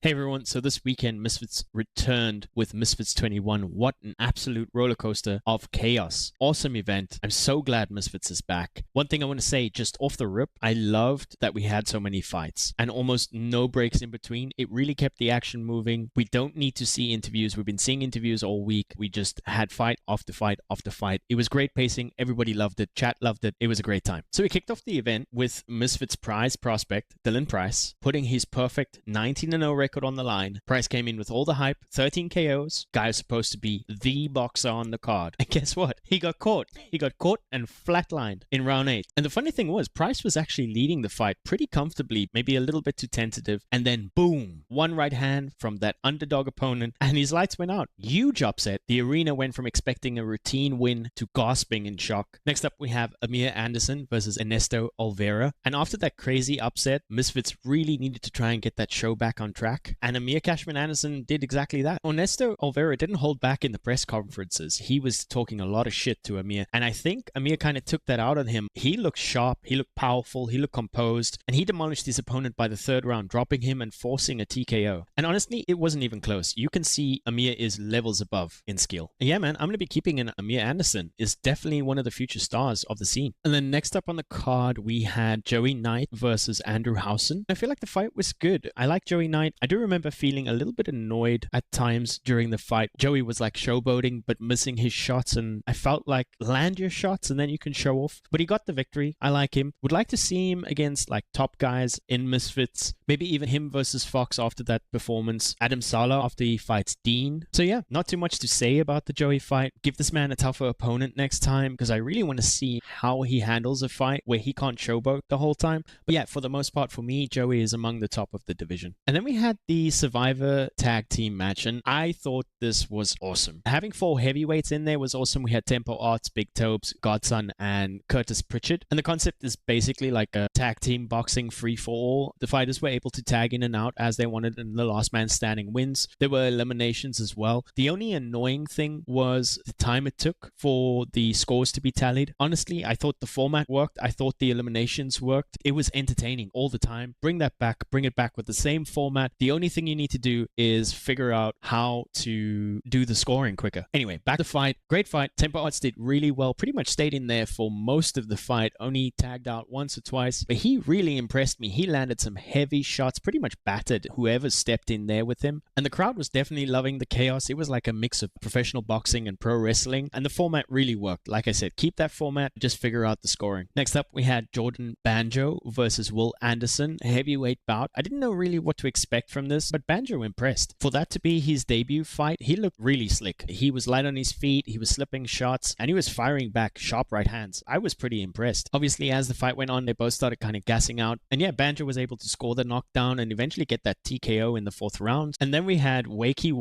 Hey everyone, so this weekend Misfits returned with Misfits 21. What an absolute roller coaster of chaos. Awesome event. I'm so glad Misfits is back. One thing I want to say just off the rip, I loved that we had so many fights and almost no breaks in between. It really kept the action moving. We don't need to see interviews. We've been seeing interviews all week. We just had fight after fight after fight. It was great pacing. Everybody loved it. Chat loved it. It was a great time. So we kicked off the event with Misfits prize prospect, Dylan Price, putting his perfect 19-0 record on the line. Price came in with all the hype, 13 KOs. Guy was supposed to be the boxer on the card. And guess what? He got caught. He got caught and flatlined in round 8. And the funny thing was, Price was actually leading the fight pretty comfortably, maybe a little bit too tentative. And then boom, one right hand from that underdog opponent and his lights went out. Huge upset. The arena went from expecting a routine win to gasping in shock. Next up, we have Amir Anderson versus Ernesto Olvera. And after that crazy upset, Misfits really needed to try and get that show back on track. And Amir Cashman Anderson did exactly that. Ernesto Olvera didn't hold back in the press conferences. He was talking a lot of shit to Amir. And I think Amir kind of took that out on him. He looked sharp, he looked powerful, he looked composed, and he demolished his opponent by the third round, dropping him and forcing a TKO. And honestly, it wasn't even close. You can see Amir is levels above in skill. And yeah, man, I'm going to be keeping an Amir Anderson. Is definitely one of the future stars of the scene. And then next up on the card, we had Joey Knight versus Andrew Howson. I feel like the fight was good. I like Joey Knight. I do remember feeling a little bit annoyed at times during the fight. Joey was like showboating but missing his shots, and I felt like land your shots and then you can show off. But he got the victory. I like him. Would like to see him against like top guys in Misfits. Maybe even him versus Fox after that performance. Adam Sala after he fights Dean. So yeah, not too much to say about the Joey fight. Give this man a tougher opponent next time because I really want to see how he handles a fight where he can't showboat the whole time. But yeah, for the most part for me, Joey is among the top of the division. And then we had the Survivor tag team match, and I thought this was awesome. Having 4 heavyweights in there was awesome. We had Tempo Arts, Big Tobz, Godson, and Curtis Pritchard. And the concept is basically like a tag team boxing free-for-all. The fighters were able to tag in and out as they wanted, and the last man standing wins. There were eliminations as well. The only annoying thing was the time it took for the scores to be tallied. Honestly, I thought the format worked. I thought the eliminations worked. It was entertaining all the time. Bring that back. Bring it back with the same format. The only thing you need to do is figure out how to do the scoring quicker. Anyway, back to the fight. Great fight. Tempo Arts did really well. Pretty much stayed in there for most of the fight. Only tagged out once or twice. But he really impressed me. He landed some heavy shots. Pretty much battered whoever stepped in there with him. And the crowd was definitely loving the chaos. It was like a mix of professional boxing and pro wrestling. And the format really worked. Like I said, keep that format. Just figure out the scoring. Next up, we had Jordan Banjo versus Will Anderson. A heavyweight bout. I didn't know really what to expect from this, but Banjo impressed. For that to be his debut fight, he looked really slick. He was light on his feet, he was slipping shots, and he was firing back sharp right hands. I was pretty impressed. Obviously, as the fight went on, they both started kind of gassing out. And yeah, Banjo was able to score the knockdown and eventually get that TKO in the 4th round. And then we had Wakey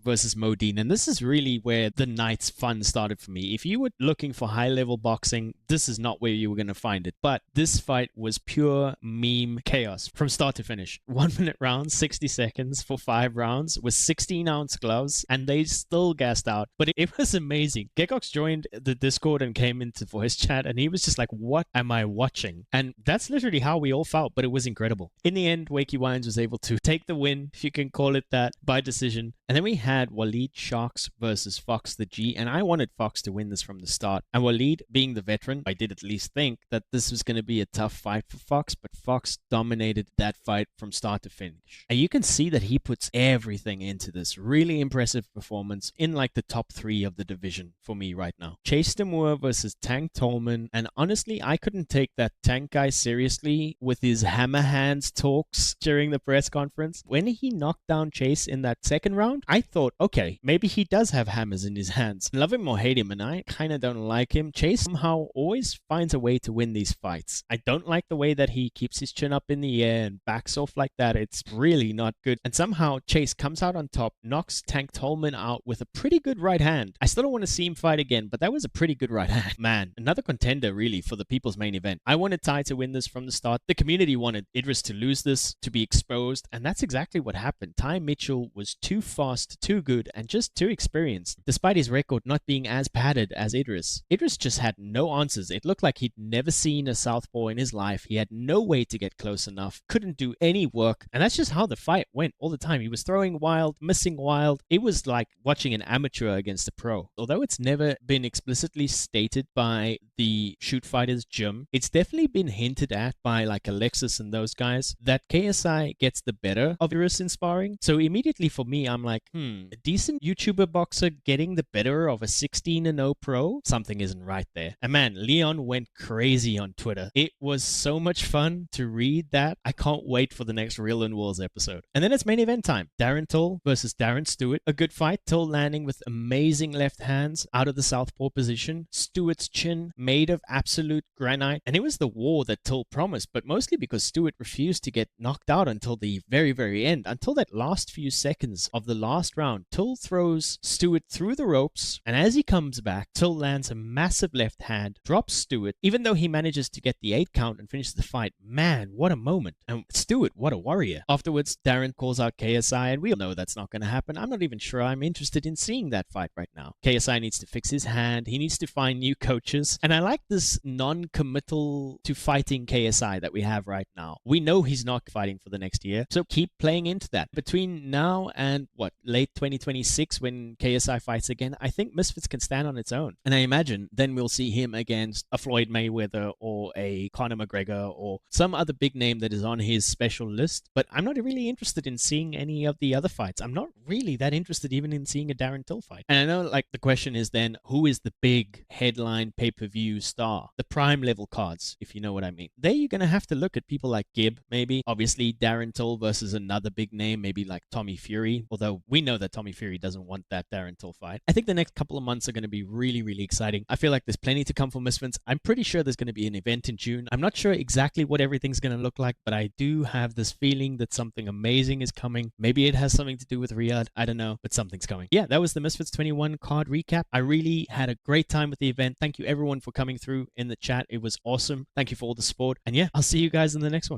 versus MoDeen. And this is really where the night's fun started for me. If you were looking for high-level boxing, this is not where you were going to find it. But this fight was pure meme chaos from start to finish. 1-minute rounds, 60 seconds for 5 rounds with 16-ounce gloves, and they still gassed out. But it was amazing. Gekox joined the Discord and came into voice chat, and he was just like, what am I watching? And that's literally how we all felt, but it was incredible. In the end, Wakey was able to take the win, if you can call it that, by decision. And then we had Walid Sharks versus FoxTheG, and I wanted Fox to win this from the start. And Walid, being the veteran, I did at least think that this was going to be a tough fight for Fox, but Fox dominated that fight from start to finish. And you can see that he puts everything into this. Really impressive performance in like the top 3 of the division for me right now. Chase DeMoor versus Tank Tolman, and honestly, I couldn't take that Tank guy seriously with his hammer hands talks during the press conference. When he knocked down Chase in that 2nd round, I thought, okay, maybe he does have hammers in his hands. Love him or hate him, and I kind of don't like him. Chase somehow always finds a way to win these fights. I don't like the way that he keeps his chin up in the air and backs off like that. It's really not good. And somehow Chase comes out on top, knocks Tank Tolman out with a pretty good right hand. I still don't want to see him fight again, but that was a pretty good right hand. Man, another contender really for the people's main event. I wanted Ty to win this from the start. The community wanted Idris to lose this, to be exposed, and that's exactly what happened. Ty Mitchell was too far fast, too good, and just too experienced, despite his record not being as padded as Idris. Idris just had no answers. It looked like he'd never seen a southpaw in his life. He had no way to get close enough, couldn't do any work, and that's just how the fight went all the time. He was throwing wild, missing wild. It was like watching an amateur against a pro. Although it's never been explicitly stated by the Shoot Fighters gym, it's definitely been hinted at by like Alexis and those guys that KSI gets the better of Idris in sparring. So immediately for me, I'm like, a decent YouTuber boxer getting the better of a 16-0 pro? Something isn't right there. And man, Leon went crazy on Twitter. It was so much fun to read that. I can't wait for the next Real and Walls episode. And then it's main event time. Darren Till versus Darren Stewart. A good fight. Till landing with amazing left hands out of the southpaw position. Stewart's chin made of absolute granite. And it was the war that Till promised, but mostly because Stewart refused to get knocked out until the very, very end. Until that last few seconds of the last round, Till throws Stewart through the ropes, and as he comes back, Till lands a massive left hand, drops Stewart, even though he manages to get the 8 count and finish the fight. Man, what a moment. And Stewart, what a warrior. Afterwards, Darren calls out KSI, and we all know that's not going to happen. I'm not even sure I'm interested in seeing that fight right now. KSI needs to fix his hand. He needs to find new coaches. And I like this non-committal to fighting KSI that we have right now. We know he's not fighting for the next year, so keep playing into that. Between now and, late 2026 when KSI fights again, I think Misfits can stand on its own. And I imagine then we'll see him against a Floyd Mayweather or a Conor McGregor or some other big name that is on his special list. But I'm not really interested in seeing any of the other fights. I'm not really that interested even in seeing a Darren Till fight. And I know the question is then, who is the big headline pay-per-view star? The prime level cards, if you know what I mean. There you're going to have to look at people like Gibb, maybe. Obviously, Darren Till versus another big name, maybe like Tommy Fury. Although we know that Tommy Fury doesn't want that Darren Till fight. I think the next couple of months are going to be really, really exciting. I feel like there's plenty to come for Misfits. I'm pretty sure there's going to be an event in June. I'm not sure exactly what everything's going to look like, but I do have this feeling that something amazing is coming. Maybe it has something to do with Riyadh. I don't know, but something's coming. Yeah, that was the Misfits 21 card recap. I really had a great time with the event. Thank you everyone for coming through in the chat. It was awesome. Thank you for all the support. And yeah, I'll see you guys in the next one.